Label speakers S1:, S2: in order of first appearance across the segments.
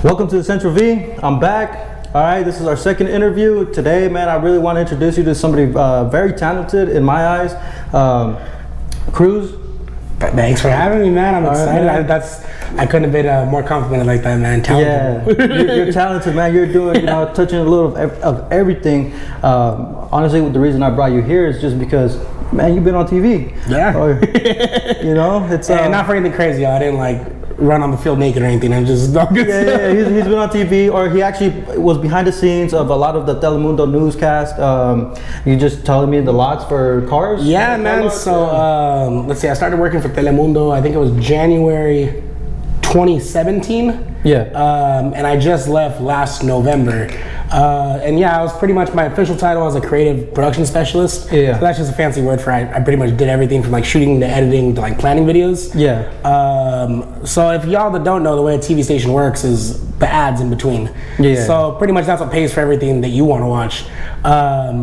S1: Welcome to the Central V. I'm back. All right, this is our second interview. Today, man, I really want to introduce you to somebody very talented in my eyes. Cruz.
S2: Thanks for having me, man. I'm excited.
S1: Man.
S2: I couldn't have been more complimented like that, man. Talented.
S1: Yeah, you're talented, man. You're doing, touching a little of everything. Honestly, the reason I brought you here is just because, man, you've been on TV.
S2: Yeah.
S1: It's
S2: not for anything crazy. I didn't run on the field naked or anything. I'm just
S1: yeah. He's been on TV, or he actually was behind the scenes of a lot of the Telemundo newscast. You just telling me the lots for cars?
S2: Yeah, man. So let's see. I started working for Telemundo. I think it was January 2017.
S1: Yeah.
S2: And I just left last November. I was pretty much, my official title was a creative production specialist.
S1: Yeah.
S2: So that's just a fancy word for I pretty much did everything from like shooting to editing to like planning videos.
S1: Yeah.
S2: So if y'all that don't know, the way a TV station works is the ads in between.
S1: Yeah.
S2: So pretty much that's what pays for everything that you want to watch.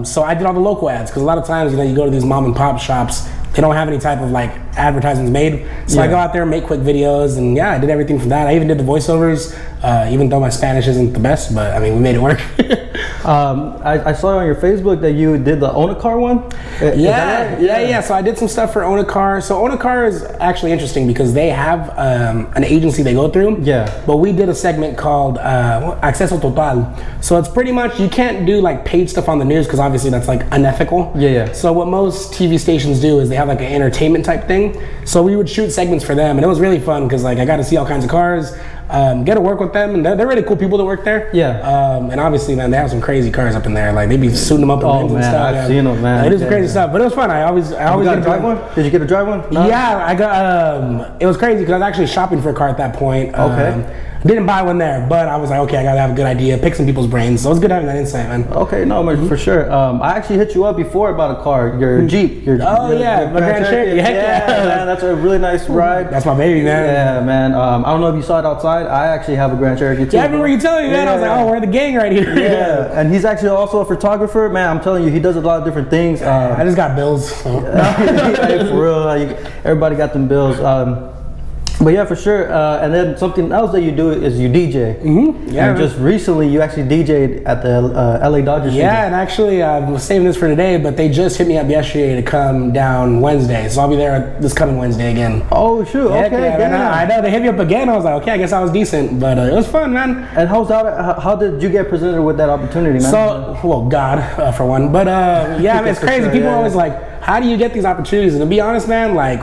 S2: So I did all the local ads because a lot of times, you go to these mom and pop shops, they don't have any type of like advertisements made. So I go out there and make quick videos, and I did everything from that. I even did the voiceovers, even though my Spanish isn't the best, but I mean, we made it work.
S1: I saw on your Facebook that you did the Own a Car one.
S2: Yeah. So I did some stuff for Own a Car. So Own a Car is actually interesting because they have an agency they go through.
S1: Yeah.
S2: But we did a segment called Acceso Total. So it's pretty much, you can't do like paid stuff on the news because obviously that's like unethical.
S1: Yeah.
S2: So what most TV stations do is they have like an entertainment type thing. So we would shoot segments for them, and it was really fun because like I got to see all kinds of cars, get to work with them, and they're really cool people that work there.
S1: Yeah.
S2: And obviously, man, they have some crazy cars up in there. Like they be suiting them up in rims and stuff.
S1: I've seen them, man.
S2: They do some crazy stuff, but it was fun. I always
S1: got to drive one. Did you get to drive one? No?
S2: Yeah, I got. It was crazy because I was actually shopping for a car at that point.
S1: Okay.
S2: Didn't buy one there, but I was like, okay, I gotta have a good idea, pick some people's brains. So it was good having that insight, man.
S1: Okay, no, man, for sure. I actually hit you up before about a car, your Jeep.
S2: Your Grand Cherokee.
S1: Yeah, man, that's a really nice ride.
S2: That's my baby, man.
S1: Yeah, man. I don't know if you saw it outside. I actually have a Grand Cherokee too.
S2: Yeah, I remember you telling me, man. I was like, oh, we're the gang right here.
S1: Yeah, and he's actually also a photographer, man. I'm telling you, he does a lot of different things.
S2: I just got bills. So.
S1: Hey, for real, everybody got them bills. But yeah, for sure. And then something else that you do is you DJ.
S2: Mm-hmm. Yeah.
S1: And just recently, you actually DJ'd at the LA Dodgers.
S2: Yeah, and actually, I was saving this for today, but they just hit me up yesterday to come down Wednesday. So I'll be there this coming Wednesday again.
S1: Oh, shoot. Okay.
S2: Yeah. I know. They hit me up again. I was like, okay, I guess I was decent. But it was fun, man.
S1: And how did you get presented with that opportunity, man?
S2: So, well, God, for one. But yeah, it's crazy. Sure, people are always like, how do you get these opportunities? And to be honest, man, like,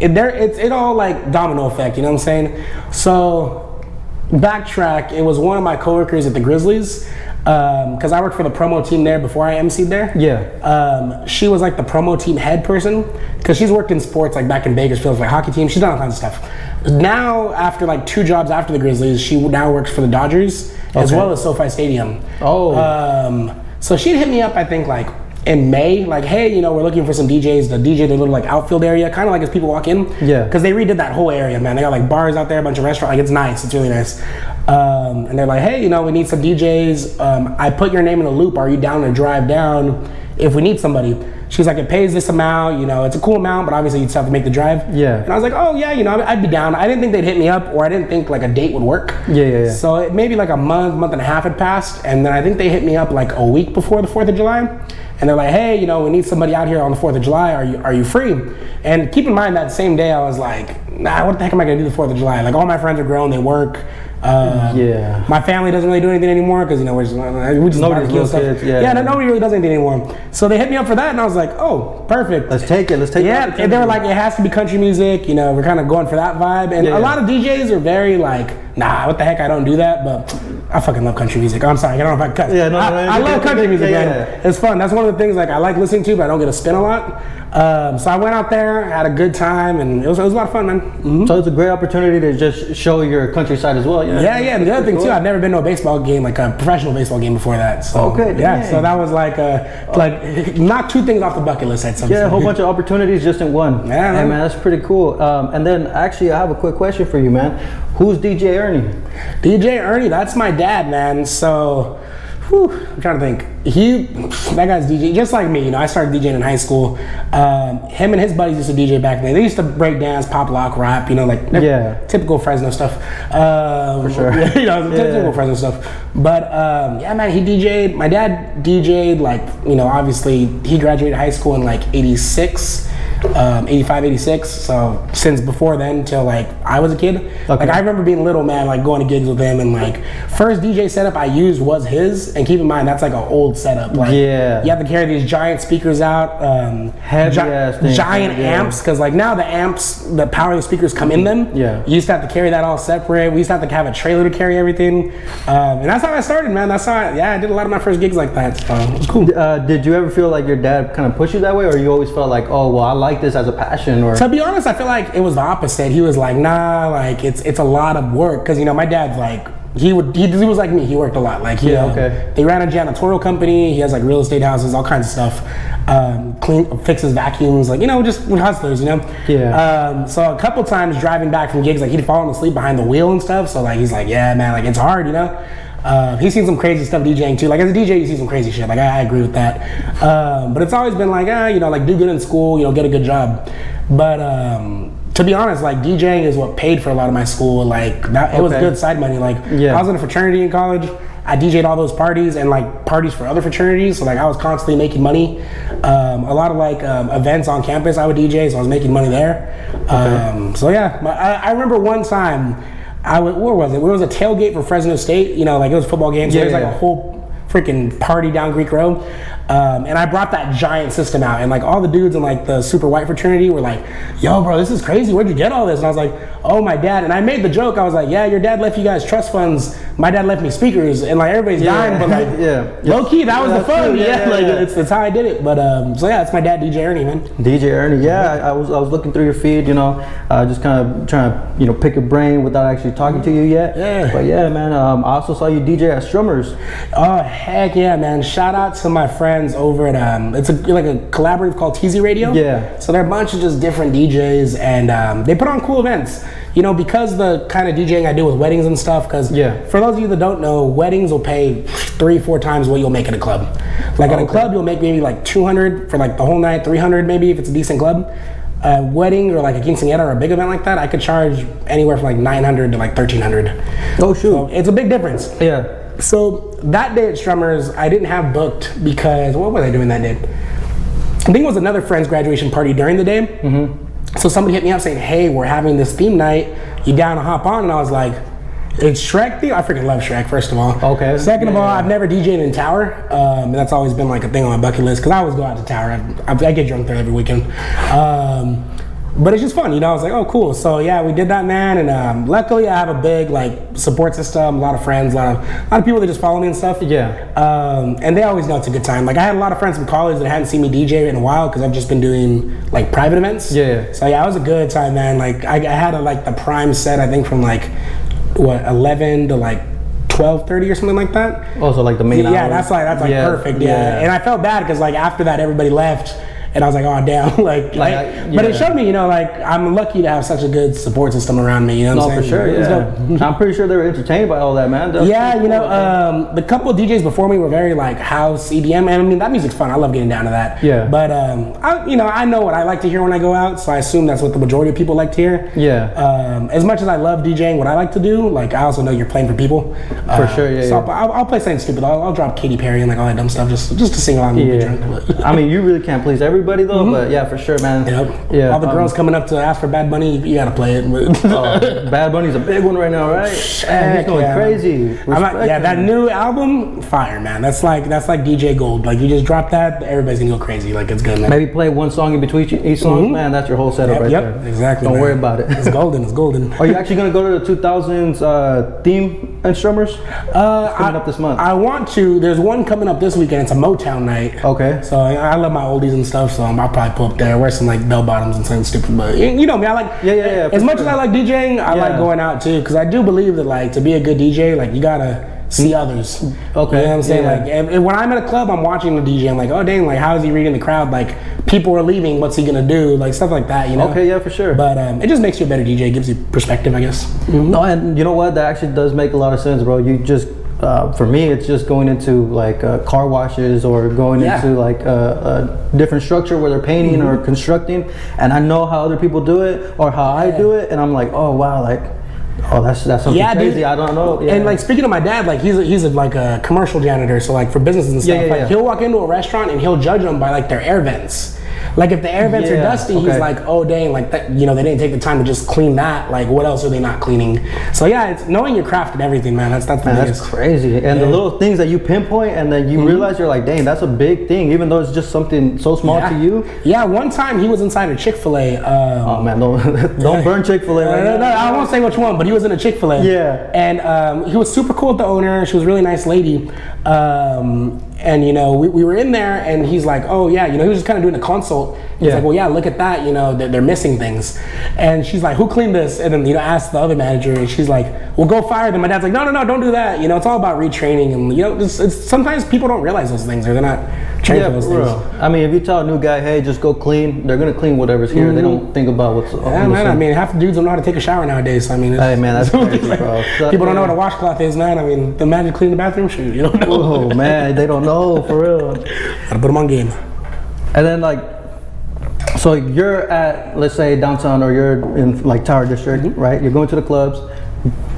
S2: it all like domino effect, you know what I'm saying? So backtrack, it was one of my coworkers at the Grizzlies, because I worked for the promo team there before I emceed there.
S1: Yeah.
S2: She was like the promo team head person because she's worked in sports like back in Bakersfield, like hockey team. She's done all kinds of stuff. Now, after like 2 jobs after the Grizzlies, she now works for the Dodgers as well as SoFi Stadium.
S1: Oh.
S2: So she hit me up, I think like in May, like, hey, we're looking for some DJs to DJ the little like outfield area, kind of like as people walk in.
S1: Yeah.
S2: Because they redid that whole area, man. They got like bars out there, a bunch of restaurants. Like it's nice. It's really nice. And they're like, hey, we need some DJs. I put your name in a loop. Are you down to drive down if we need somebody? She's like, it pays this amount. It's a cool amount, but obviously you'd still have to make the drive.
S1: Yeah.
S2: And I was like, oh yeah, I'd be down. I didn't think they'd hit me up, or I didn't think like a date would work.
S1: Yeah.
S2: So it maybe like a month and a half had passed, and then I think they hit me up like a week before the 4th of July. And they're like, hey, we need somebody out here on the 4th of July. Are you free? And keep in mind that same day I was like, nah, what the heck am I gonna do the 4th of July? Like all my friends are grown, they work. My family doesn't really do anything anymore because we just barbecue and stuff.
S1: Kids,
S2: nobody really does anything anymore. So they hit me up for that, and I was like, oh, perfect.
S1: Let's take it.
S2: Yeah, and they were like, it has to be country music. We're kind of going for that vibe. And a lot of DJs are very like, nah, what the heck? I don't do that, but I fucking love country music. I'm sorry, I don't know if I cut.
S1: Yeah,
S2: I love country music, man. Yeah. It's fun. That's one of the things like I like listening to, but I don't get to spin a lot. So I went out there, had a good time, and it was a lot of fun, man. Mm-hmm.
S1: So it's a great opportunity to just show your countryside as well.
S2: Yeah. And the other thing too, I've never been to a baseball game, like a professional baseball game before that. So
S1: okay,
S2: yeah. So that was like knock 2 things off the bucket list.
S1: Yeah, a whole bunch of opportunities just in one.
S2: Yeah,
S1: man, that's pretty cool. And then actually, I have a quick question for you, man. Who's DJ Ernie?
S2: DJ Ernie, that's my dad, man. So I'm trying to think. That guy's DJ, just like me. You know, I started DJing in high school. Him and his buddies used to DJ back then. They used to break dance, pop, lock, rap. You know, like typical Fresno stuff.
S1: For sure.
S2: You know, typical Fresno stuff. But yeah, man, he DJ'd. My dad DJ'd. Like, you know, obviously he graduated high school in like '86. 85, 86. So since before then till like I was a kid, like I remember being little, man, like going to gigs with him, and like first DJ setup I used was his. And keep in mind that's like an old setup. Like you have to carry these giant speakers out,
S1: heavy ass things,
S2: giant amps, because like now the amps, the power of the speakers come in them. You used to have to carry that all separate. We used to have a trailer to carry everything, and that's how I started, man. That's how I did a lot of my first gigs like that. So it was cool.
S1: Did you ever feel like your dad kind of pushed you that way, or you always felt like, oh well, I like this as a passion? Or
S2: to be honest, I feel like it was the opposite. He was like, nah, like it's a lot of work, because you know my dad's like he was like me. He worked a lot. Like they ran a janitorial company. He has like real estate houses, all kinds of stuff. Fixes vacuums, like, you know, just hustlers, you know. So a couple times driving back from gigs, like he'd fallen asleep behind the wheel and stuff. So like he's like, yeah, man, like it's hard, you know. He's seen some crazy stuff DJing too. Like as a DJ, you see some crazy shit. Like I agree with that. But it's always been like, you know, like do good in school, you know, get a good job. But to be honest, like DJing is what paid for a lot of my school. Like that, it was good side money. Like I was in a fraternity in college. I DJ'd all those parties and like parties for other fraternities. So like I was constantly making money. A lot of like events on campus I would DJ, so I was making money there. So yeah, I remember one time. Where was it? It was a tailgate for Fresno State. You know, like it was a football game. So there was like a whole freaking party down Greek Road. And I brought that giant system out, and like all the dudes in like the super white fraternity were like, yo bro, this is crazy, where'd you get all this? And I was like, oh, my dad. And I made the joke, I was like, yeah, your dad left you guys trust funds, my dad left me speakers, and like everybody's dying, but like low key that was the fun. It's how I did it. But so yeah, it's my dad, DJ Ernie, man.
S1: DJ Ernie, I was looking through your feed, you know, just kind of trying to, you know, pick your brain without actually talking to you yet. But yeah, man, I also saw you DJ at Strummers.
S2: Oh heck yeah, man. Shout out to my friends over at it's like a collaborative called TZ Radio. So they're a bunch of just different DJs, and they put on cool events. You know, because the kind of DJing I do with weddings and stuff, because for those of you that don't know, weddings will pay 3-4 times what you'll make at a club. Like at a club, you'll make maybe like 200 for like the whole night, 300 maybe if it's a decent club. A wedding or like a quinceañera or a big event like that, I could charge anywhere from like 900 to like 1300.
S1: Oh shoot.
S2: So it's a big difference. So that day at Strummers, I didn't have booked because, what were they doing that day? I think it was another friend's graduation party during the day. So somebody hit me up saying, hey, we're having this theme night. You down to hop on? And I was like, it's Shrek theme? I freaking love Shrek, first of all. Second of all, I've never DJed in Tower. And that's always been like a thing on my bucket list, because I always go out to Tower. I get drunk there every weekend. But it's just fun, you know. I was like, oh, cool. So yeah, we did that, man. And luckily, I have a big like support system, a lot of friends, a lot of people that just follow me and stuff. And they always know it's a good time. Like I had a lot of friends from college that hadn't seen me DJ in a while, because I've just been doing like private events. So yeah, it was a good time, man. Like I had like the prime set, I think from like 11 to like 12:30 or something like that.
S1: Also like the main hour.
S2: That's like perfect. And I felt bad because like after that everybody left. And I was like, oh damn, but it showed me, you know, like I'm lucky to have such a good support system around me. You know what I'm saying?
S1: For sure. I'm pretty sure they were entertained by all that, man.
S2: You know, the couple of DJs before me were very like house, EDM, and I mean that music's fun. I love getting down to that. But I know what I like to hear when I go out, so I assume that's what the majority of people like to hear. As much as I love DJing, what I like to do, like I also know you're playing for people.
S1: For sure.
S2: So I'll play something stupid. I'll drop Katy Perry and like all that dumb stuff just to sing along and be drunk.
S1: I mean, you really can't please everybody though, but yeah, for sure, man.
S2: All the girls coming up to ask for Bad Bunny, you gotta play it.
S1: Bad Bunny's a big one right now, right? He's going crazy.
S2: That new album, fire, man. That's like DJ Gold. Like you just drop that, everybody's gonna go crazy. Like it's good, man.
S1: Maybe play one song in between each song, man. That's your whole setup right there.
S2: Exactly.
S1: Don't worry about it.
S2: It's golden. It's golden.
S1: Are you actually gonna go to the 2000s theme and Strummers? Coming up this month.
S2: I want to. There's one coming up this weekend. It's a Motown night. So I love my oldies and stuff. So I'll probably pull up there, wear some like bell bottoms and something stupid. But you know me, I like as much as I like DJing, I like going out too, because I do believe that like to be a good DJ, like you gotta see others. You know what I'm saying? Like and when I'm at a club, I'm watching the DJ. I'm like, oh dang, like how is he reading the crowd? Like people are leaving, what's he gonna do? Like stuff like that, you know?
S1: For sure.
S2: But it just makes you a better DJ, gives you perspective, I guess.
S1: No, and you know what? That actually does make a lot of sense, bro. You just for me, it's just going into like car washes or going into like a different structure where they're painting or constructing, and I know how other people do it or how I do it, and I'm like, oh wow, like, oh that's something crazy. Dude. I don't know.
S2: And like speaking of my dad, like he's like a commercial janitor, so like for businesses and stuff. Like he'll walk into a restaurant and he'll judge them by like their air vents. Like if the air vents are dusty, he's like, oh dang, like that, you know, they didn't take the time to just clean that. Like what else are they not cleaning? So yeah, it's knowing your craft and everything, man. That's
S1: crazy. And the little things that you pinpoint and then you realize you're like, dang, that's a big thing, even though it's just something so small to you.
S2: Yeah, one time he was inside a Chick-fil-A.
S1: Oh man, don't burn Chick-fil-A right now.
S2: No, I won't say which one, but he was in a Chick-fil-A.
S1: Yeah.
S2: And he was super cool with the owner. She was a really nice lady. And you know, we were in there and he's like, oh yeah, you know, he was just kind of doing a consult. He's like, well, yeah, look at that, you know, they're missing things. And she's like, who cleaned this? And then, you know, asked the other manager, and she's like, well, go fire them. My dad's like, no, don't do that. You know, it's all about retraining. And, you know, it's sometimes people don't realize those things or they're not trained for those things.
S1: I mean, if you tell a new guy, hey, just go clean, they're going to clean whatever's here. They don't think about what's
S2: man, I mean, half the dudes don't know how to take a shower nowadays. So, I mean,
S1: hey, man, that's crazy, bro.
S2: People don't know what a washcloth is, man. I mean, the man clean the bathroom, shoot, you don't know.
S1: Oh, man, they don't know, for real.
S2: Gotta put them on game.
S1: And then, like, so you're at, let's say, downtown, or you're in like Tower District, right? You're going to the clubs.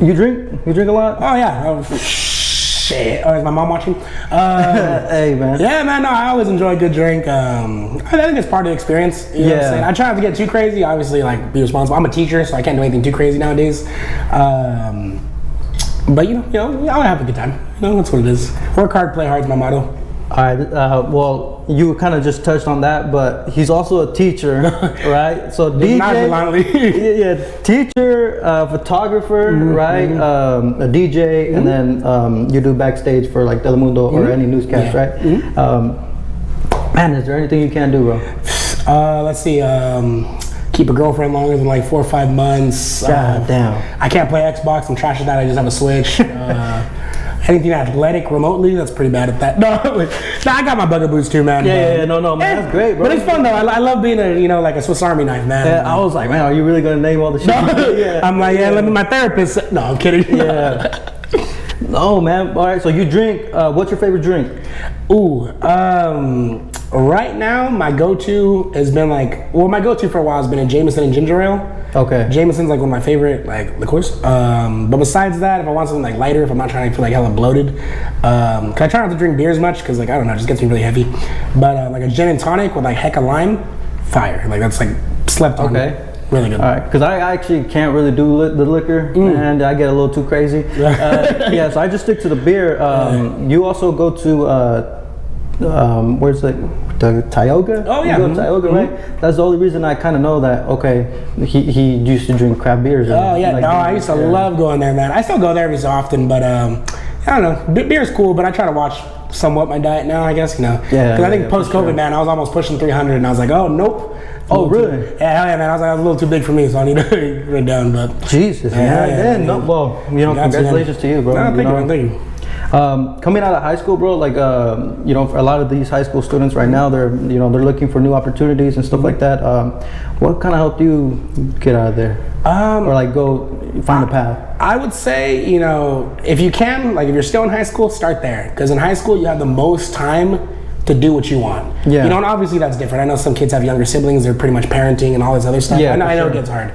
S1: You drink? You drink a lot?
S2: Oh yeah. Oh, shit. Oh, is my mom watching?
S1: Hey man.
S2: Yeah, man. No, I always enjoy a good drink. I think it's part of the experience. You know what I'm saying? I try not to get too crazy. Obviously, like be responsible. I'm a teacher, so I can't do anything too crazy nowadays. But you know, I'll have a good time. You know, that's what it is. Work hard, play hard is my motto.
S1: All right. Well, you kind of just touched on that, but he's also a teacher, right? So DJ, teacher, photographer, right? A DJ, and then you do backstage for like Telemundo or any newscast, right? Man, is there anything you can't do, bro?
S2: Let's see. Keep a girlfriend longer than like 4 or 5 months.
S1: God damn.
S2: I can't play Xbox. I'm trash at that. I just have a Switch. Anything athletic remotely, that's pretty bad at that. No, I got my bugaboos too, man.
S1: No, man, that's great, bro.
S2: But it's fun though. I love being like a Swiss Army knife, man.
S1: Yeah, I was like, man, are you really gonna name all the shit?
S2: No. I'm like, let me my therapist. No, I'm kidding.
S1: Yeah. No, man. All right, so you drink. What's your favorite drink?
S2: Ooh, right now my go-to has been my go-to for a while has been a Jameson and ginger ale.
S1: Okay.
S2: Jameson's like one of my favorite liqueurs. But besides that, if I want something like lighter, if I'm not trying to feel like hella bloated, cause I try not to drink beer as much, cause like I don't know, it just gets me really heavy. But like a gin and tonic with like hecka lime, fire. Like that's like slept on. Okay. Really good. All
S1: right, because I actually can't really do the liquor, and I get a little too crazy. Yeah, so I just stick to the beer. You also go to where's the Tioga?
S2: Oh yeah,
S1: you go to Tioga, right? That's the only reason I kind of know that. Okay, he used to drink craft beers.
S2: Oh yeah, like, I used to love going there, man. I still go there every so often, but I don't know. Beer's cool, but I try to watch somewhat my diet now, I guess, you know. Yeah. Because I think post-COVID, man, I was almost pushing 300, and I was like, oh nope.
S1: Oh really?
S2: Yeah, man. I was like, I was a little too big for me, so I need to run down. But
S1: Jesus, man. No, well, you know, congratulations to you, bro.
S2: No, thank you.
S1: Coming out of high school, bro, like you know, for a lot of these high school students right now, they're looking for new opportunities and stuff like that. What kind of helped you get out of there, or like go find a path?
S2: I would say, you know, if you can, like if you're still in high school, start there, because in high school you have the most time to do what you want. Yeah. You know, and obviously that's different. I know some kids have younger siblings, they're pretty much parenting and all this other stuff. Yeah, I know it gets hard.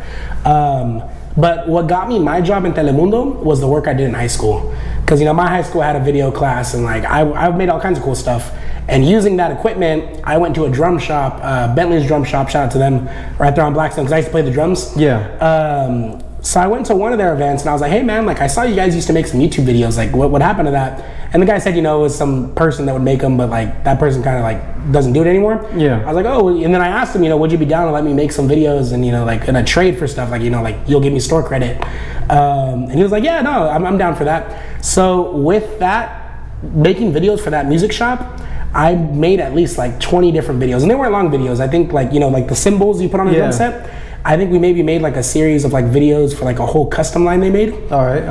S2: But what got me my job in Telemundo was the work I did in high school. Because, you know, my high school had a video class, and like I've made all kinds of cool stuff. And using that equipment, I went to a drum shop, Bentley's drum shop, shout out to them, right there on Blackstone, because I used to play the drums.
S1: Yeah.
S2: So I went to one of their events, and I was like, hey man, like I saw you guys used to make some YouTube videos, like what happened to that? And the guy said, you know, it was some person that would make them, but like that person kind of like doesn't do it anymore.
S1: Yeah.
S2: I was like, oh, and then I asked him, you know, would you be down to let me make some videos and, you know, like in a trade for stuff, like, you know, like you'll give me store credit. And he was like, yeah, no, I'm down for that. So with that, making videos for that music shop, I made at least like 20 different videos, and they weren't long videos. I think like, you know, like the symbols you put on a drum set, I think we maybe made like a series of like videos for like a whole custom line they made.
S1: All right.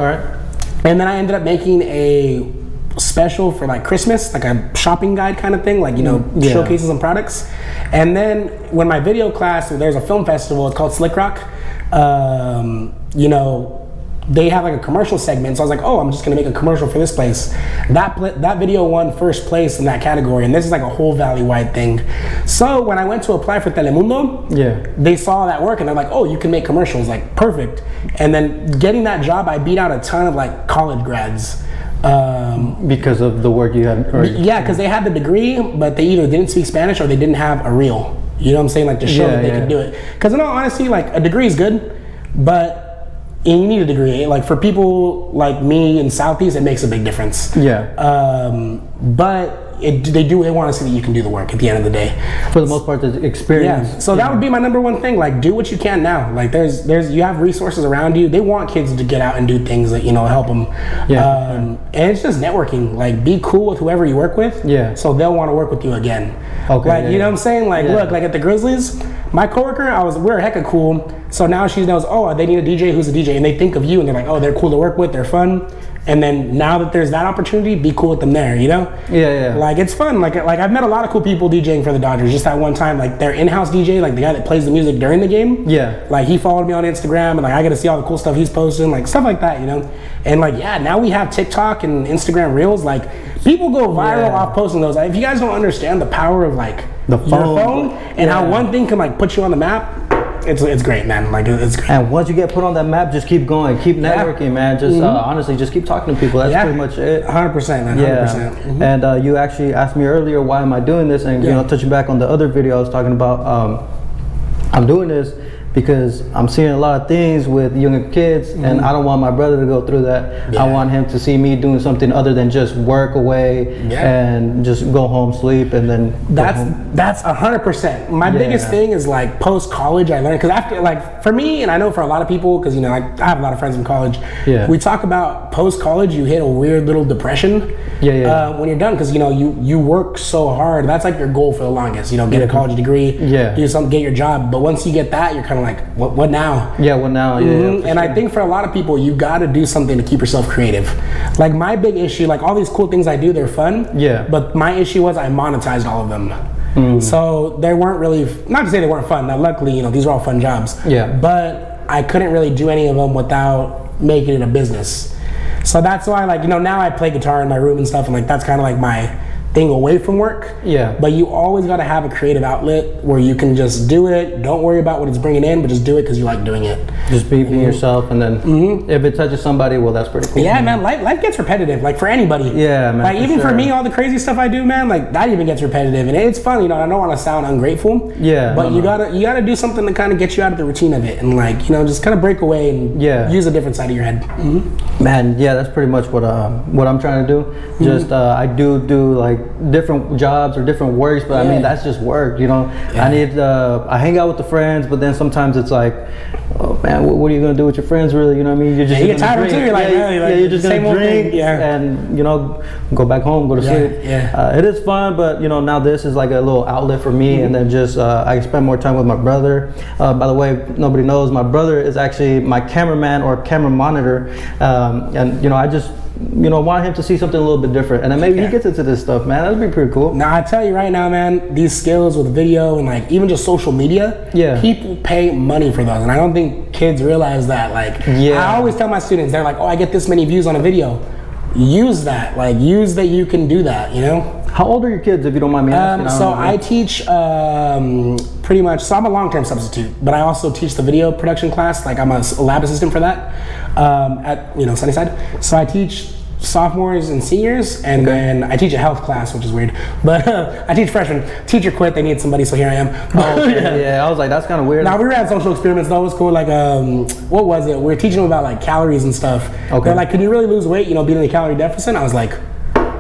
S2: And then I ended up making a special for like Christmas, like a shopping guide kind of thing, like, you know, showcases some products. And then when my video class, there's a film festival, it's called Slick Rock. You know, they have like a commercial segment. So I was like, oh, I'm just gonna make a commercial for this place. That video won first place in that category, and this is like a whole valley-wide thing. So when I went to apply for Telemundo, they saw that work and they're like, oh, you can make commercials, like perfect. And then getting that job, I beat out a ton of like college grads.
S1: Because of the work you had?
S2: Yeah, because they had the degree, but they either didn't speak Spanish or they didn't have a reel. You know what I'm saying? Like to show that they could do it. Because in all honesty, like a degree is good, but you need a degree. Like for people like me in Southeast, it makes a big difference. But they want to see that you can do the work at the end of the day.
S1: For the most part, the experience.
S2: Yeah. So that would be my number one thing. Like, do what you can now. Like, there's you have resources around you. They want kids to get out and do things that help them. And it's just networking. Like, be cool with whoever you work with. So they'll want to work with you again.
S1: Okay.
S2: Like, you know what I'm saying? Like, look, like at the Grizzlies, my coworker, we're hecka cool. So now she knows, oh, they need a DJ who's a DJ, and they think of you, and they're like, oh, they're cool to work with, they're fun. And then now that there's that opportunity, be cool with them there, Like it's fun. Like I've met a lot of cool people DJing for the Dodgers. Just that one time, like their in-house DJ, like the guy that plays the music during the game. Like he followed me on Instagram, and like I got to see all the cool stuff he's posting, like stuff like that, And like now we have TikTok and Instagram Reels. Like people go viral off posting those. Like, if you guys don't understand the power of like
S1: the phone
S2: and how one thing can like put you on the map. It's great, man. Like it's great.
S1: And once you get put on that map, just keep going, keep networking, man. Just honestly, just keep talking to people. That's pretty much it.
S2: 100%, man. 100%.
S1: And you actually asked me earlier, why am I doing this? And touching back on the other video I was talking about, I'm doing this because I'm seeing a lot of things with younger kids, and I don't want my brother to go through that. I want him to see me doing something other than just work away and just go home, sleep, and then
S2: that's 100%. My biggest thing is like post college. I learned because after, like for me, and I know for a lot of people, because I have a lot of friends in college. We talk about post college, you hit a weird little depression. When you're done, because you work so hard. That's like your goal for the longest. Get a college degree. Do something, get your job. But once you get that, you're kind of like, what now?
S1: What now?
S2: And I think for a lot of people, you got to do something to keep yourself creative. Like my big issue, like all these cool things I do, they're fun. But my issue was I monetized all of them. So they weren't really, not to say they weren't fun. Now, luckily, these are all fun jobs. But I couldn't really do any of them without making it a business. So that's why, like, now I play guitar in my room and stuff, and like that's kind of like my thing away from work. But you always got to have a creative outlet where you can just do it. Don't worry about what it's bringing in, but just do it because you like doing it.
S1: Just be yourself, and then if it touches somebody, well, that's pretty cool.
S2: Man, life gets repetitive, like for anybody.
S1: Man.
S2: Like even for me, all the crazy stuff I do, man, like that even gets repetitive, and it's fun. I don't want to sound ungrateful. But you gotta do something to kind of get you out of the routine of it, and like just kind of break away and use a different side of your head.
S1: Man, that's pretty much what I'm trying to do. Just I do like different jobs or different works, but I mean that's just work. I need I hang out with the friends, but then sometimes it's like, oh man, what are you gonna do with your friends? Really, you know what I mean? You're just
S2: you get tired of it too. You're like,
S1: you're just gonna drink and go back home, go to sleep. It is fun, but now this is like a little outlet for me, and then just I spend more time with my brother. By the way, nobody knows, my brother is actually my cameraman or camera monitor, and I just want him to see something a little bit different, and then maybe he gets into this stuff, man. That'd be pretty cool.
S2: Now I tell you right now, man, these skills with video and like even just social media, people pay money for those, and I don't think kids realize that. Like, I always tell my students, they're like, oh, I get this many views on a video. Use that, use that you can do that.
S1: How old are your kids, if you don't mind me asking?
S2: So I teach pretty much. So I'm a long-term substitute, but I also teach the video production class. Like I'm a lab assistant for that at Sunnyside. So I teach sophomores and seniors, and then I teach a health class, which is weird. But I teach freshmen. Teacher quit. They need somebody, so here I am.
S1: I was like, that's kind of weird.
S2: Now we ran social experiments though. It was cool. Like what was it? We were teaching them about like calories and stuff. They're like, can you really lose weight? Being in a calorie deficit. I was like,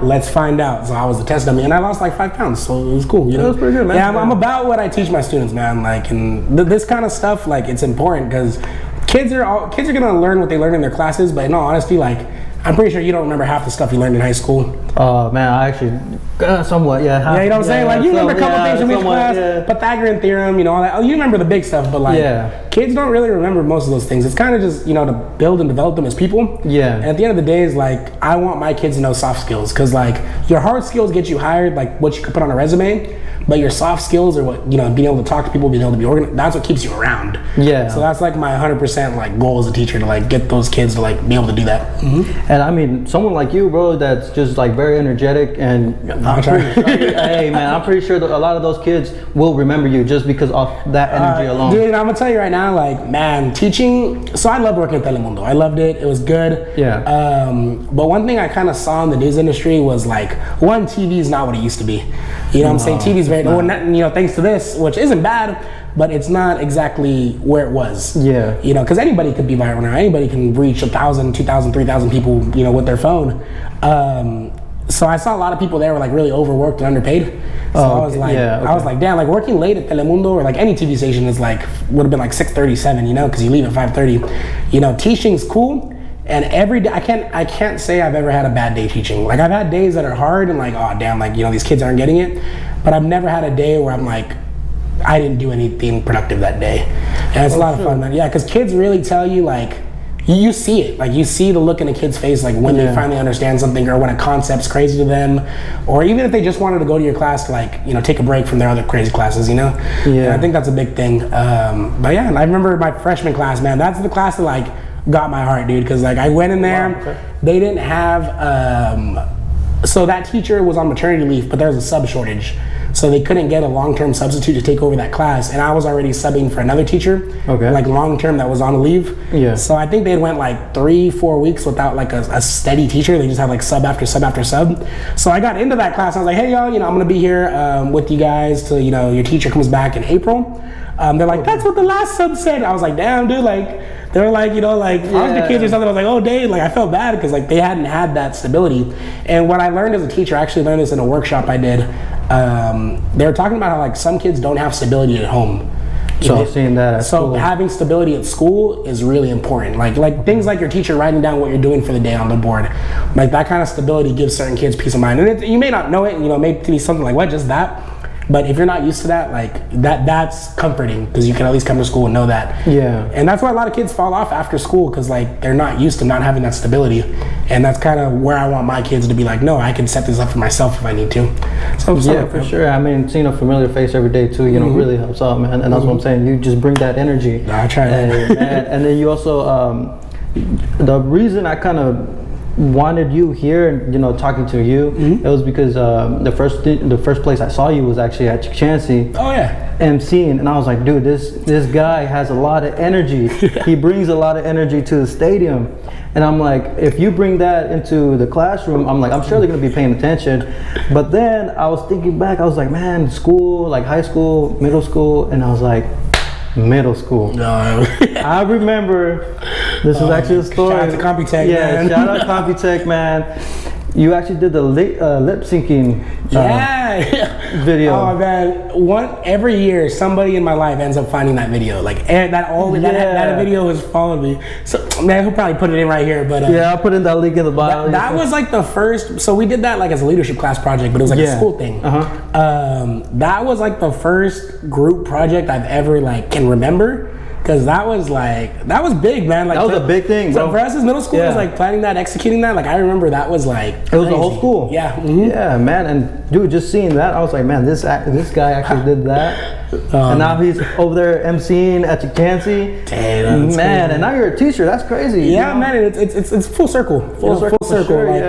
S2: let's find out. So I was a test dummy, and I lost like 5 pounds. So it was cool.
S1: That was pretty good, man.
S2: Yeah, I'm about what I teach my students, man. Like, and this kind of stuff, like, it's important because kids are gonna learn what they learn in their classes. But in all honesty, like, I'm pretty sure you don't remember half the stuff you learned in high school.
S1: Oh man, I actually somewhat, yeah.
S2: Yeah, you know what I'm saying? Like you remember a couple things from each class, Pythagorean theorem, you know, all that. Oh, you remember the big stuff, but like kids don't really remember most of those things. It's kind of just, you know, to build and develop them as people.
S1: Yeah.
S2: And at the end of the day, is like I want my kids to know soft skills, because like your hard skills get you hired, like what you could put on a resume. But your soft skills, or what, you know, being able to talk to people, being able to be organized, that's what keeps you around. Yeah. So that's like my 100% like goal as a teacher, to like get those kids to like be able to do that.
S1: Mm-hmm. And I mean, someone like you, bro, that's just like very energetic, and hey man, I'm pretty sure that a lot of those kids will remember you just because of that energy alone.
S2: Dude, I'm gonna tell you right now, like man, teaching. So I loved working at Telemundo. I loved it. It was good.
S1: Yeah.
S2: But one thing I kind of saw in the news industry was like, one, TV is not what it used to be. You know what I'm saying? TV's very, well, you know, thanks to this, which isn't bad, but it's not exactly where it was.
S1: Yeah.
S2: You know, because anybody could be viral now. Anybody can reach 1,000, 2,000, 3,000 people, you know, with their phone. So I saw a lot of people there were like really overworked and underpaid. So I was like, I was like, damn, like working late at Telemundo or like any TV station is like, would have been like 6:37, you know, because you leave at 5:30. You know, teaching's cool. And every day, I can't say I've ever had a bad day teaching. Like I've had days that are hard and like, oh damn, like, you know, these kids aren't getting it. But I've never had a day where I'm like, I didn't do anything productive that day. And it's a lot of fun, man. Yeah, because kids really tell you, like, you see it. Like you see the look in a kid's face, like when they finally understand something, or when a concept's crazy to them, or even if they just wanted to go to your class to like, you know, take a break from their other crazy classes, you know? Yeah. And I think that's a big thing. But yeah, and I remember my freshman class, man, that's the class that like, got my heart, dude, because like I went in there, they didn't have so that teacher was on maternity leave, but there was a sub shortage, so they couldn't get a long-term substitute to take over that class, and I was already subbing for another teacher, like long-term, that was on leave. Yeah. So I think they went like 3-4 weeks without like a steady teacher. They just had like sub after sub after sub. So I got into that class, and I was like, hey y'all, you know, I'm gonna be here with you guys till, you know, your teacher comes back in April. They're like, that's what the last sub said. I was like, damn, dude, like, they were like, you know, like, I was the kids or something. I was like, oh, dang, like, I felt bad because, like, they hadn't had that stability. And what I learned as a teacher, I actually learned this in a workshop I did. They were talking about how, like, some kids don't have stability at home.
S1: So seeing that at school.
S2: Having stability at school is really important. Like things like your teacher writing down what you're doing for the day on the board. Like, that kind of stability gives certain kids peace of mind. And you may not know it, you know, it may be something like, what, just that? But if you're not used to that, like that's comforting, because you can at least come to school and know that. Yeah. And that's why a lot of kids fall off after school, because like they're not used to not having that stability. And that's kind of where I want my kids to be like, no, I can set this up for myself if I need to. So
S1: yeah, for sure. I mean, seeing a familiar face every day too, you know, really helps out, man. And that's what I'm saying. You just bring that energy.
S2: I try.
S1: And then you also, the reason I kind of wanted you here and, you know, talking to you, it was because the first place I saw you was actually at Chansey.
S2: Oh yeah.
S1: MCing, and I was like, dude, this guy has a lot of energy. He brings a lot of energy to the stadium. And I'm like, if you bring that into the classroom, I'm like, I'm sure they're gonna be paying attention. But then I was thinking back, I was like, man, school, like high school, middle school, and I was like, middle school. No. I remember, this is actually a story.
S2: Shout out to Computech, man.
S1: Shout out to Computech, man. You actually did the lip syncing video.
S2: Oh man, every year somebody in my life ends up finding that video. Like that video has followed me. So man, he'll probably put it in right here. But
S1: I'll put in that link in the bio.
S2: That was like the first. So we did that like as a leadership class project, but it was like a school thing. That was like the first group project I've ever like can remember. Cause that was big, man. Like
S1: that was a big thing, bro.
S2: So for us as middle schoolers, like planning that, executing that, like I remember that was like
S1: it was the whole school.
S2: Yeah,
S1: yeah, man. And dude, just seeing that, I was like, man, this guy actually did that, and now he's over there MCing at Chansey.
S2: Damn,
S1: man, and now you're a teacher. That's crazy.
S2: Yeah, you know? Man, it's full circle. Full circle.
S1: Sure,
S2: like,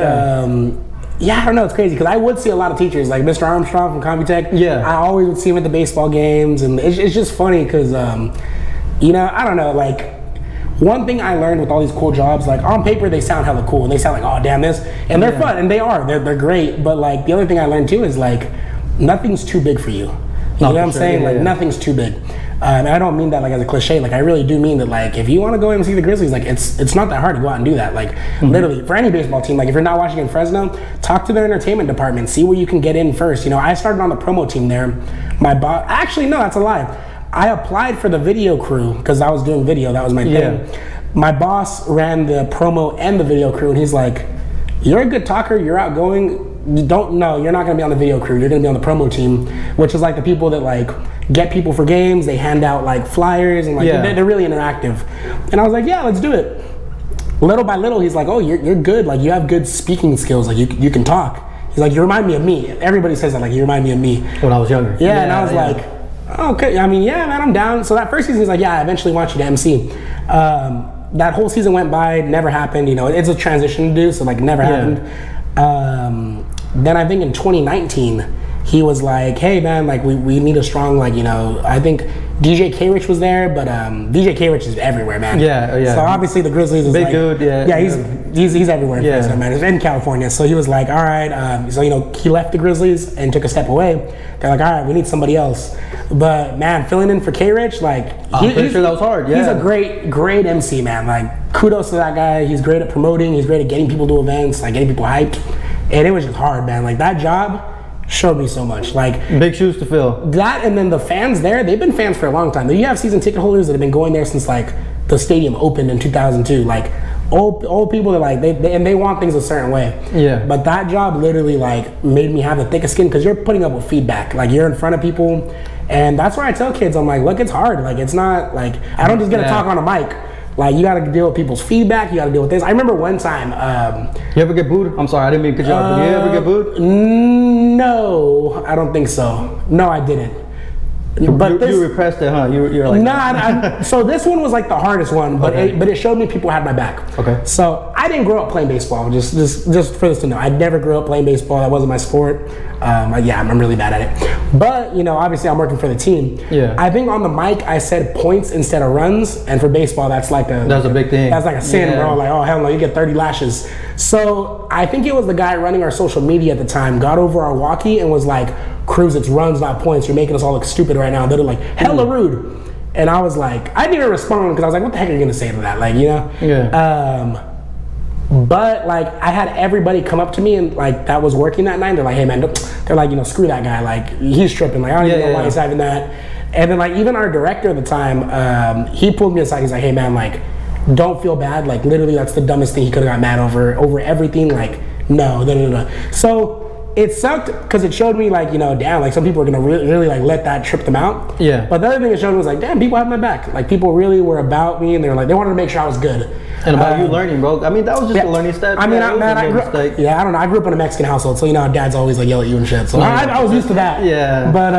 S2: yeah, I don't know, it's crazy because I would see a lot of teachers like Mr. Armstrong from Computech. Yeah, I always would see him at the baseball games, and it's just funny because. You know, I don't know, like, one thing I learned with all these cool jobs, like, on paper, they sound hella cool, and they sound like, oh, damn this, and they're fun, and they're great, but, like, the other thing I learned, too, is, like, nothing's too big for you. You know what I'm saying? Like, nothing's too big. And I don't mean that, like, as a cliche, like, I really do mean that, like, if you want to go and see the Grizzlies, like, it's not that hard to go out and do that, like, literally, for any baseball team, like, if you're not watching in Fresno, talk to their entertainment department, see where you can get in first. You know, I started on the promo team there. My boss, actually, no, that's a lie. I applied for the video crew because I was doing video. That was my thing. my boss ran the promo and the video crew, and he's like, "You're a good talker. You're outgoing. You're not gonna be on the video crew. You're gonna be on the promo team," which is like the people that like get people for games. They hand out like flyers and like they're really interactive. And I was like, "Yeah, let's do it." Little by little, he's like, "Oh, you're good. Like you have good speaking skills. Like you can talk." He's like, "You remind me of me." Everybody says that, like, "You remind me of me."
S1: When I was younger.
S2: Yeah, and I was like, "Okay, I mean, yeah, man, I'm down." So that first season, he's like, "Yeah, I eventually want you to MC." That whole season went by, never happened. You know, it's a transition to do, so like never happened. Then I think in 2019, he was like, "Hey, man, like we need a strong, like, you know, I think DJ K-Rich was there, but DJ K-Rich is everywhere, man."
S1: Yeah.
S2: So obviously the Grizzlies is
S1: big
S2: like,
S1: dude,
S2: he's everywhere in Fresno, man. He's in California. So he was like, "All right," so, you know, he left the Grizzlies and took a step away. They're like, "All right, we need somebody else." But man, filling in for K-Rich, like,
S1: I'm pretty sure that was hard. Yeah,
S2: he's a great MC, man. Like, kudos to that guy. He's great at promoting. He's great at getting people to events, like getting people hyped. And it was just hard, man. Like that job showed me so much. Like
S1: big shoes to fill. That,
S2: and then the fans there, they've been fans for a long time. You have season ticket holders that have been going there since like the stadium opened in 2002. Like old people that like they want things a certain way.
S1: Yeah.
S2: But that job literally like made me have the thickest skin because you're putting up with feedback. Like you're in front of people, and that's where I tell kids, I'm like, look, it's hard. Like it's not like I don't just get to talk on a mic. Like you got to deal with people's feedback. You got to deal with this. I remember one time.
S1: You ever get booed? I'm sorry, I didn't mean to cut you off. Did you ever get booed?
S2: No, I don't think so. No, I didn't. But
S1: you repressed it, huh? You're like,
S2: nah. So this one was like the hardest one, but it showed me people had my back.
S1: Okay.
S2: So I didn't grow up playing baseball. Just for this to know, I never grew up playing baseball. That wasn't my sport. I'm really bad at it. But you know, obviously, I'm working for the team.
S1: Yeah.
S2: I think on the mic I said points instead of runs, and for baseball, that's a
S1: big thing.
S2: That's like a sin, bro. Like, oh hell no, you get 30 lashes. So I think it was the guy running our social media at the time got over our walkie and was like, "Cruz, it's runs, not points. You're making us all look stupid right now." They're like, hella rude. And I was like, I didn't even respond because I was like, what the heck are you gonna say to that? Like, you know?
S1: Yeah.
S2: But like I had everybody come up to me and like that was working that night. They're like, "Hey man," they're like, you know, "Screw that guy. Like he's tripping. Like I don't even know why he's having that." And then like even our director at the time, he pulled me aside. He's like, "Hey man, like don't feel bad. Like literally that's the dumbest thing he could have got mad over everything. Like no. So it sucked because it showed me like, you know, damn, like some people are gonna really like let that trip them out.
S1: Yeah.
S2: But the other thing it showed me was like, damn, people have my back. Like people really were about me and they were like, they wanted to make sure I was good.
S1: And about you learning, bro. I mean, that was just a learning step.
S2: I mean, I grew up, I don't know. I grew up in a Mexican household, so you know, how dads always like yell at you and shit. So I was used to that.
S1: Yeah.
S2: But